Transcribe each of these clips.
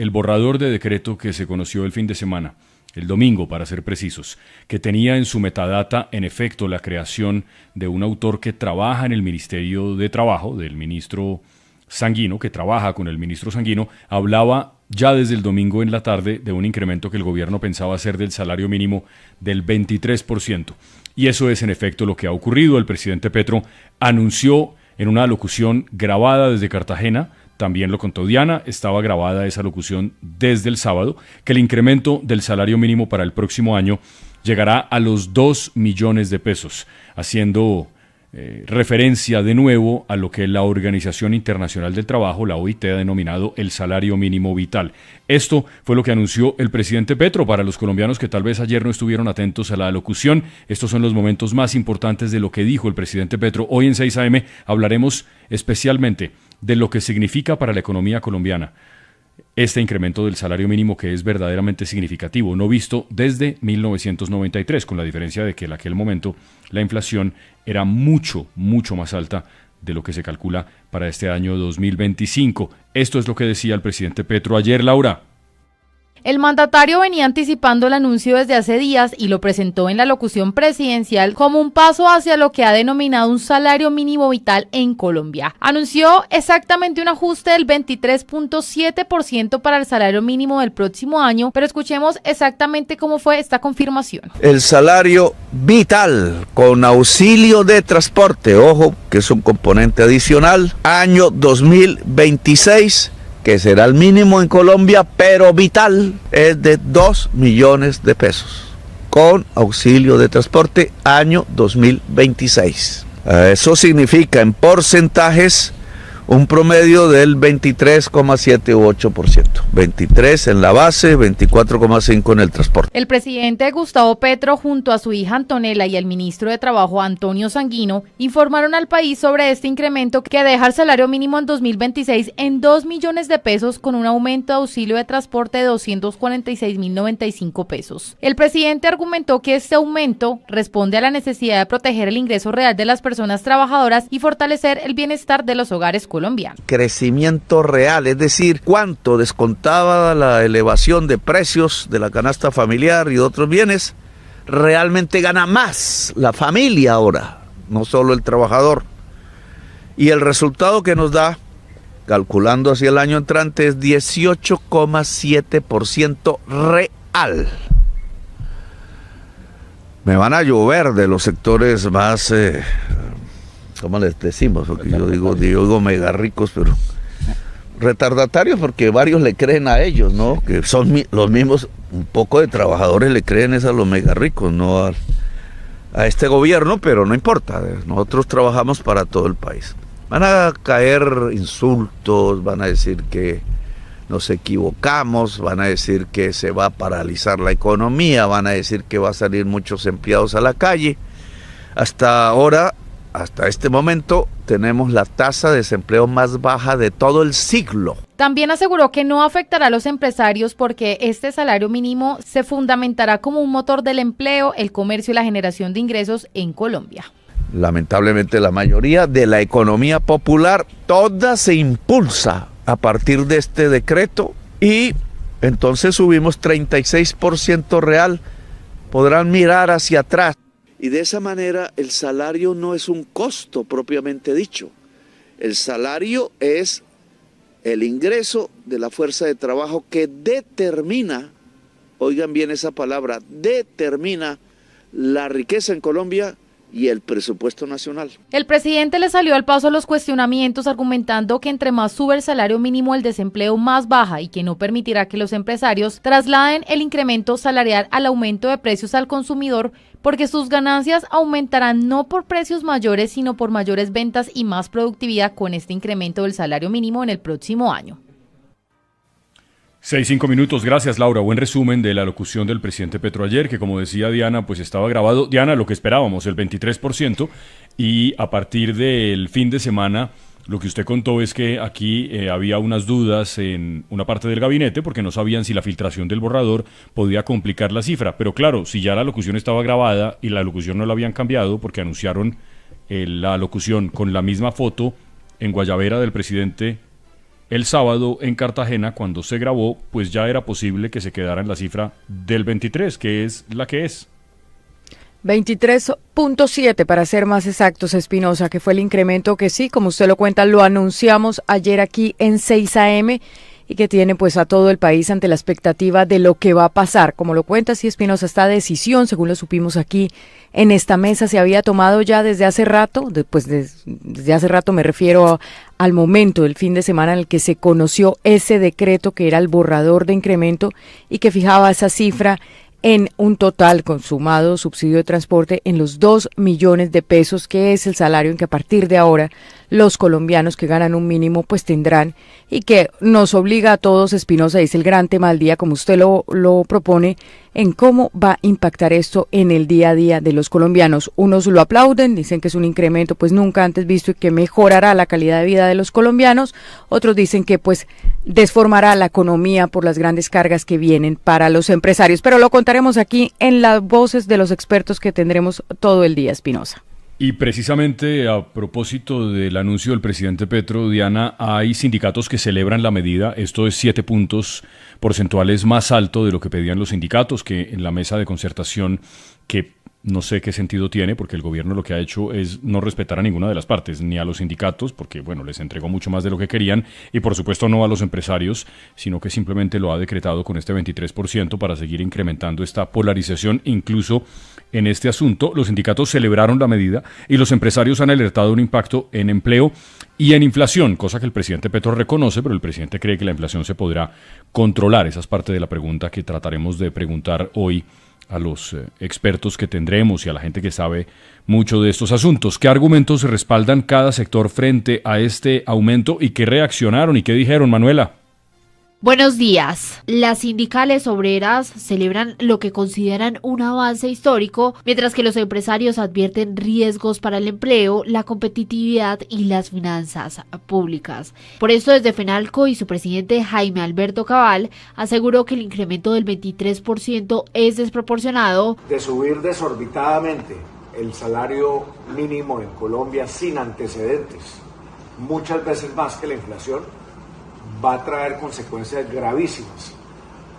el borrador de decreto que se conoció el fin de semana, el domingo para ser precisos, que tenía en su metadata en efecto la creación de un autor que trabaja en el Ministerio de Trabajo, del ministro Sanguino, que trabaja con el ministro Sanguino, hablaba ya desde el domingo en la tarde de un incremento que el gobierno pensaba hacer del salario mínimo del 23%. Y eso es en efecto lo que ha ocurrido. El presidente Petro anunció en una locución grabada desde Cartagena, también lo contó Diana, estaba grabada esa locución desde el sábado, que el incremento del salario mínimo para el próximo año llegará a los 2 millones de pesos, haciendo referencia de nuevo a lo que la Organización Internacional del Trabajo, la OIT, ha denominado el salario mínimo vital. Esto fue lo que anunció el presidente Petro. Para los colombianos que tal vez ayer no estuvieron atentos a la locución, estos son los momentos más importantes de lo que dijo el presidente Petro. Hoy en 6 AM hablaremos especialmente de lo que significa para la economía colombiana este incremento del salario mínimo, que es verdaderamente significativo, no visto desde 1993, con la diferencia de que en aquel momento la inflación era mucho más alta de lo que se calcula para este año 2025. Esto es lo que decía el presidente Petro ayer, Laura. El mandatario venía anticipando el anuncio desde hace días y lo presentó en la locución presidencial como un paso hacia lo que ha denominado un salario mínimo vital en Colombia. Anunció exactamente un ajuste del 23.7% para el salario mínimo del próximo año, pero escuchemos exactamente cómo fue esta confirmación. El salario vital con auxilio de transporte, ojo, que es un componente adicional, año 2026, que será el mínimo en Colombia, pero vital, es de 2 millones de pesos, con auxilio de transporte, año 2026. Eso significa en porcentajes un promedio del 23,78%. 23 en la base, 24,5 en el transporte. El presidente Gustavo Petro, junto a su hija Antonella y el ministro de Trabajo Antonio Sanguino, informaron al país sobre este incremento que deja el salario mínimo en 2026 en 2 millones de pesos, con un aumento de auxilio de transporte de 246.095 pesos. El presidente argumentó que este aumento responde a la necesidad de proteger el ingreso real de las personas trabajadoras y fortalecer el bienestar de los hogares colombiano. Crecimiento real, es decir, cuánto descontaba la elevación de precios de la canasta familiar y de otros bienes, realmente gana más la familia ahora, no solo el trabajador. Y el resultado que nos da, calculando hacia el año entrante, es 18,7% real. Me van a llover de los sectores más... ¿cómo les decimos? Porque yo digo mega ricos, pero retardatarios, porque varios le creen a ellos, ¿no? Que son los mismos, un poco de trabajadores le creen a los mega ricos, no a este gobierno, pero no importa, nosotros trabajamos para todo el país. Van a caer insultos, van a decir que nos equivocamos, van a decir que se va a paralizar la economía, van a decir que va a salir muchos empleados a la calle. Hasta ahora, hasta este momento, tenemos la tasa de desempleo más baja de todo el siglo. También aseguró que no afectará a los empresarios porque este salario mínimo se fundamentará como un motor del empleo, el comercio y la generación de ingresos en Colombia. Lamentablemente, la mayoría de la economía popular, toda se impulsa a partir de este decreto y entonces subimos 36% real. Podrán mirar hacia atrás. Y de esa manera el salario no es un costo propiamente dicho. El salario es el ingreso de la fuerza de trabajo que determina, oigan bien esa palabra, determina la riqueza en Colombia y el presupuesto nacional. El presidente le salió al paso a los cuestionamientos, argumentando que entre más sube el salario mínimo, el desempleo más baja y que no permitirá que los empresarios trasladen el incremento salarial al aumento de precios al consumidor, porque sus ganancias aumentarán no por precios mayores, sino por mayores ventas y más productividad con este incremento del salario mínimo en el próximo año. 6-5 minutos, gracias Laura, buen resumen de la locución del presidente Petro ayer, que como decía Diana, pues estaba grabado, Diana, lo que esperábamos, el 23%, y a partir del fin de semana, lo que usted contó es que aquí había unas dudas en una parte del gabinete, porque no sabían si la filtración del borrador podía complicar la cifra, pero claro, si ya la locución estaba grabada y la locución no la habían cambiado, porque anunciaron la locución con la misma foto en Guayabera del presidente el sábado en Cartagena, cuando se grabó, pues ya era posible que se quedara en la cifra del 23, que es la que es. 23.7 para ser más exactos, Espinosa, que fue el incremento que sí, como usted lo cuenta, lo anunciamos ayer aquí en 6 AM y que tiene pues a todo el país ante la expectativa de lo que va a pasar. Como lo cuenta sí, Espinosa, esta decisión, según lo supimos aquí en esta mesa, se había tomado ya desde hace rato, desde hace rato me refiero al momento del fin de semana en el que se conoció ese decreto que era el borrador de incremento y que fijaba esa cifra en un total consumado subsidio de transporte en los 2 millones de pesos, que es el salario en que a partir de ahora los colombianos que ganan un mínimo pues tendrán, y que nos obliga a todos, Espinosa, dice el gran tema del día, como usted lo propone, en cómo va a impactar esto en el día a día de los colombianos. Unos lo aplauden, dicen que es un incremento pues nunca antes visto y que mejorará la calidad de vida de los colombianos. Otros dicen que pues desformará la economía por las grandes cargas que vienen para los empresarios. Pero lo contaremos aquí en las voces de los expertos que tendremos todo el día, Espinosa. Y precisamente a propósito del anuncio del presidente Petro, Diana, hay sindicatos que celebran la medida. Esto es 7 puntos porcentuales más alto de lo que pedían los sindicatos, que en la mesa de concertación, que no sé qué sentido tiene, porque el gobierno lo que ha hecho es no respetar a ninguna de las partes, ni a los sindicatos, porque bueno, les entregó mucho más de lo que querían, y por supuesto no a los empresarios, sino que simplemente lo ha decretado con este 23% para seguir incrementando esta polarización. Incluso en este asunto, los sindicatos celebraron la medida y los empresarios han alertado de un impacto en empleo y en inflación, cosa que el presidente Petro reconoce, pero el presidente cree que la inflación se podrá controlar. Esa es parte de la pregunta que trataremos de preguntar hoy a los expertos que tendremos y a la gente que sabe mucho de estos asuntos. ¿Qué argumentos respaldan cada sector frente a este aumento y qué reaccionaron y qué dijeron, Manuela? Buenos días. Las sindicales obreras celebran lo que consideran un avance histórico, mientras que los empresarios advierten riesgos para el empleo, la competitividad y las finanzas públicas. Por esto, desde FENALCO y su presidente Jaime Alberto Cabal aseguró que el incremento del 23% es desproporcionado. De subir desorbitadamente el salario mínimo en Colombia sin antecedentes, muchas veces más que la inflación, va a traer consecuencias gravísimas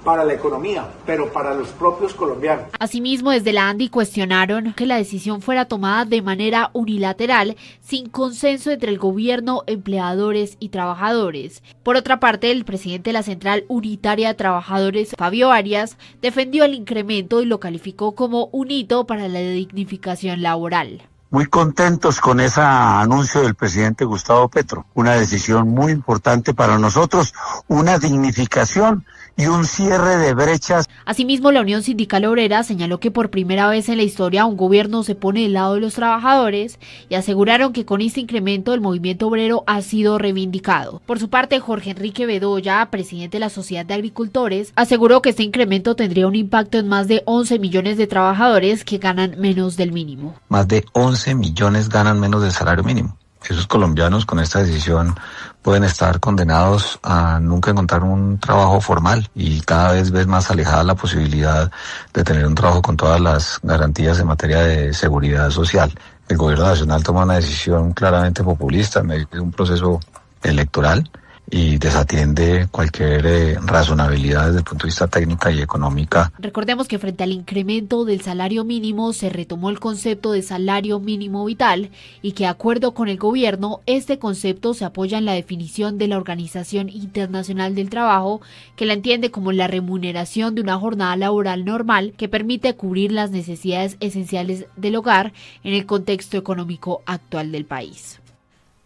para la economía, pero para los propios colombianos. Asimismo, desde la ANDI cuestionaron que la decisión fuera tomada de manera unilateral, sin consenso entre el gobierno, empleadores y trabajadores. Por otra parte, el presidente de la Central Unitaria de Trabajadores, Fabio Arias, defendió el incremento y lo calificó como un hito para la dignificación laboral. Muy contentos con ese anuncio del presidente Gustavo Petro, una decisión muy importante para nosotros, una dignificación y un cierre de brechas. Asimismo, la Unión Sindical Obrera señaló que por primera vez en la historia un gobierno se pone del lado de los trabajadores y aseguraron que con este incremento el movimiento obrero ha sido reivindicado. Por su parte, Jorge Enrique Bedoya, presidente de la Sociedad de Agricultores, aseguró que este incremento tendría un impacto en más de 11 millones de trabajadores que ganan menos del mínimo. Más de 11 millones ganan menos del salario mínimo. Esos colombianos con esta decisión pueden estar condenados a nunca encontrar un trabajo formal y cada vez ves más alejada la posibilidad de tener un trabajo con todas las garantías en materia de seguridad social. El gobierno nacional toma una decisión claramente populista en medio de un proceso electoral y desatiende cualquier razonabilidad desde el punto de vista técnica y económica. Recordemos que frente al incremento del salario mínimo se retomó el concepto de salario mínimo vital y que de acuerdo con el gobierno este concepto se apoya en la definición de la Organización Internacional del Trabajo, que la entiende como la remuneración de una jornada laboral normal que permite cubrir las necesidades esenciales del hogar en el contexto económico actual del país.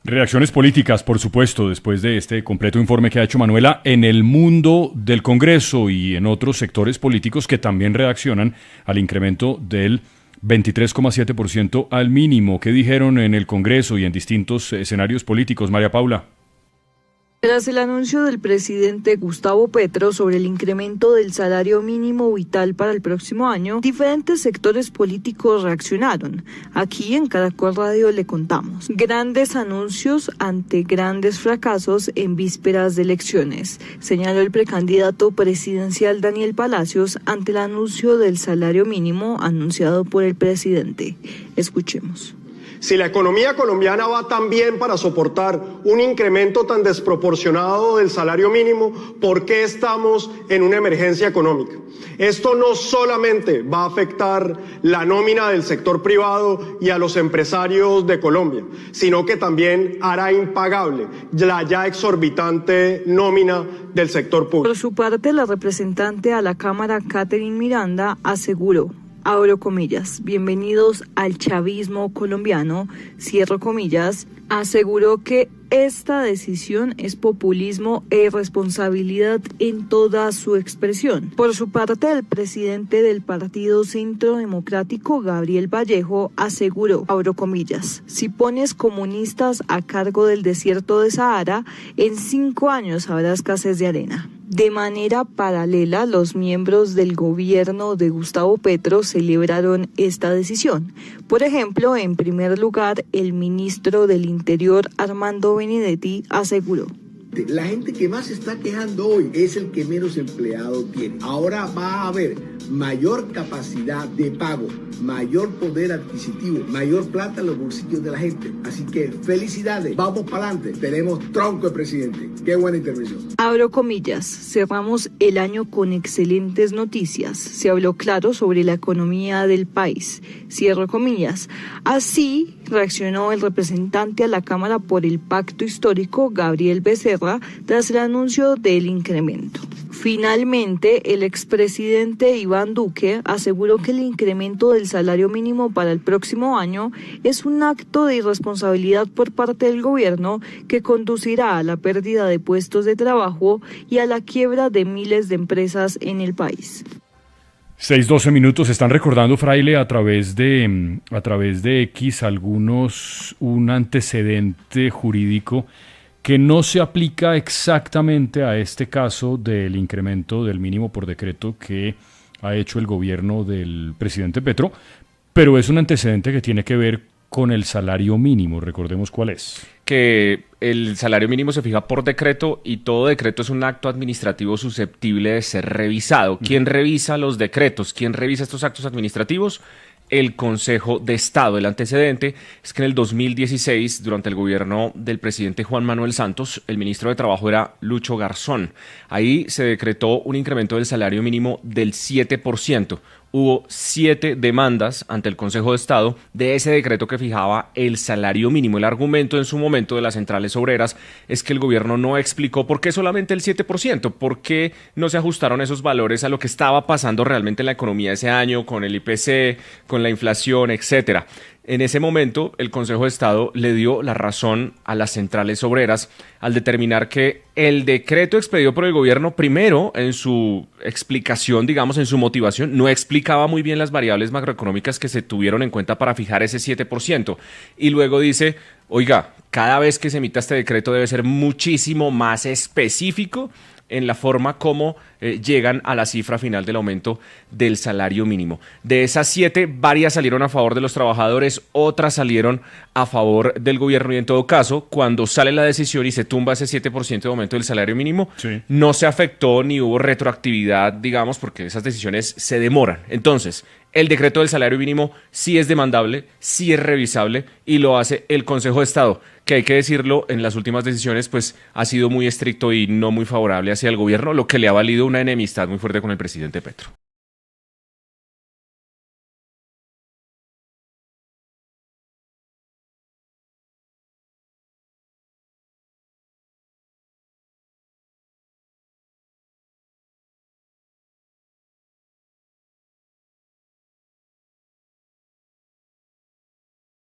Reacciones políticas, por supuesto, después de este completo informe que ha hecho Manuela, en el mundo del Congreso y en otros sectores políticos que también reaccionan al incremento del 23,7% al mínimo. ¿Qué dijeron en el Congreso y en distintos escenarios políticos, María Paula? Tras el anuncio del presidente Gustavo Petro sobre el incremento del salario mínimo vital para el próximo año, diferentes sectores políticos reaccionaron. Aquí en Caracol Radio le contamos. Grandes anuncios ante grandes fracasos en vísperas de elecciones, señaló el precandidato presidencial Daniel Palacios ante el anuncio del salario mínimo anunciado por el presidente. Escuchemos. Si la economía colombiana va tan bien para soportar un incremento tan desproporcionado del salario mínimo, ¿por qué estamos en una emergencia económica? Esto no solamente va a afectar la nómina del sector privado y a los empresarios de Colombia, sino que también hará impagable la ya exorbitante nómina del sector público. Por su parte, la representante a la Cámara, Catherine Miranda, aseguró, abro comillas, bienvenidos al chavismo colombiano, cierro comillas, aseguró que esta decisión es populismo e irresponsabilidad en toda su expresión. Por su parte, el presidente del Partido Centro Democrático, Gabriel Vallejo, aseguró, abro comillas, si pones comunistas a cargo del desierto de Sahara, en 5 años habrá escasez de arena. De manera paralela, los miembros del gobierno de Gustavo Petro celebraron esta decisión. Por ejemplo, en primer lugar, el ministro del Interior, Armando Benedetti, aseguró: la gente que más se está quejando hoy es el que menos empleado tiene. Ahora va a haber mayor capacidad de pago, mayor poder adquisitivo, mayor plata en los bolsillos de la gente. Así que felicidades, vamos para adelante. Tenemos tronco de presidente. Qué buena intervención. Abro comillas, cerramos el año con excelentes noticias. Se habló claro sobre la economía del país. Cierro comillas. Así reaccionó el representante a la Cámara por el Pacto Histórico, Gabriel Becerra, tras el anuncio del incremento. Finalmente, el expresidente Iván Duque aseguró que el incremento del salario mínimo para el próximo año es un acto de irresponsabilidad por parte del gobierno que conducirá a la pérdida de puestos de trabajo y a la quiebra de miles de empresas en el país. 6:12 minutos. Están recordando, Fraile, a través de X un antecedente jurídico que no se aplica exactamente a este caso del incremento del mínimo por decreto que ha hecho el gobierno del presidente Petro, pero es un antecedente que tiene que ver con el salario mínimo. Recordemos cuál es. Que el salario mínimo se fija por decreto y todo decreto es un acto administrativo susceptible de ser revisado. ¿Quién revisa los decretos? ¿Quién revisa estos actos administrativos? El Consejo de Estado. El antecedente es que en el 2016, durante el gobierno del presidente Juan Manuel Santos, el ministro de Trabajo era Lucho Garzón. Ahí se decretó un incremento del salario mínimo del 7%. Hubo 7 demandas ante el Consejo de Estado de ese decreto que fijaba el salario mínimo. El argumento en su momento de las centrales obreras es que el gobierno no explicó por qué solamente el 7%, por qué no se ajustaron esos valores a lo que estaba pasando realmente en la economía ese año, con el IPC, con la inflación, etcétera. En ese momento, el Consejo de Estado le dio la razón a las centrales obreras al determinar que el decreto expedido por el gobierno, primero, en su explicación, digamos, en su motivación, no explicaba muy bien las variables macroeconómicas que se tuvieron en cuenta para fijar ese 7%. Y luego dice, oiga, cada vez que se emita este decreto debe ser muchísimo más específico en la forma como llegan a la cifra final del aumento del salario mínimo. De esas 7, varias salieron a favor de los trabajadores, otras salieron a favor del gobierno y en todo caso, cuando sale la decisión y se tumba ese 7% de aumento del salario mínimo, sí, no se afectó ni hubo retroactividad, digamos, porque esas decisiones se demoran. Entonces, el decreto del salario mínimo sí es demandable, sí es revisable y lo hace el Consejo de Estado, que hay que decirlo, en las últimas decisiones pues ha sido muy estricto y no muy favorable hacia el gobierno, lo que le ha valido una enemistad muy fuerte con el presidente Petro.